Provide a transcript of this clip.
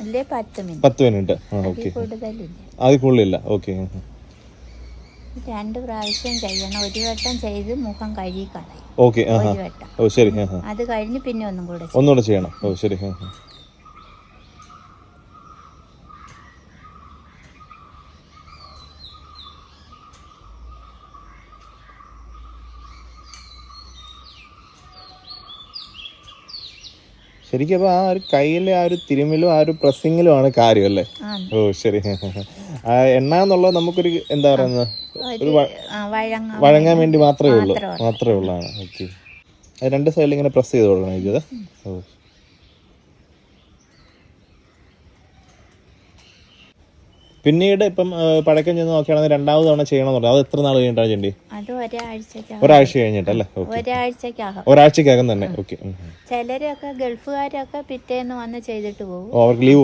അല്ലേ 10 minute. 10 minute. Okay. കൂടുതലില്ല. അതിൽ കൂടുതലില്ല. Okay. 2 പ്രാവശ്യം ചെയ്യണം. ഒരു വട്ടം ചെയ്ത് മുഖം കഴുകി കളയും. ഓക്കെ. ഒരു വട്ടം. ഓ ശരി. അത് കഴിഞ്ഞ് പിന്നെ ഒന്നുകൂടെ ചെയ്യണം. ഓ ശരി. ശരിക്കും അപ്പോൾ ആ ഒരു കയ്യിലെ ആ ഒരു തിരുമ്മലും ആ ഒരു പ്രസ്സിങ്ങിലും ആണ് കാര്യം അല്ലേ? ഓ ശരി. എണ്ണ എന്നുള്ളത് നമുക്കൊരു എന്താ പറയുന്നത്, ഒരു വഴങ്ങാൻ വേണ്ടി മാത്രമേ ഉള്ളതാണ്. ഓക്കെ. അത് 2 സൈഡിൽ ഇങ്ങനെ പ്രസ് ചെയ്ത് കൊടുക്കണം ഇത്. ഓ പിന്നീട് ഇപ്പം പഴക്കം ചെന്ന് നോക്കുകയാണെങ്കിൽ 2ാമത് തവണ ചെയ്യണമെന്ന് പറഞ്ഞു. അത് എത്ര നാൾ കഴിഞ്ഞിട്ടാണ് ചെയ്യേണ്ടി? അത് ഒരാഴ്ച കഴിഞ്ഞിട്ടല്ലേ? ഒരാഴ്ചക്കകം തന്നെ. ഓക്കെ. ചിലരൊക്കെ ഗൾഫുകാരൊക്കെ പിറ്റേന്ന് വന്ന് ചെയ്തിട്ട് പോകും. അവർക്ക് ലീവ്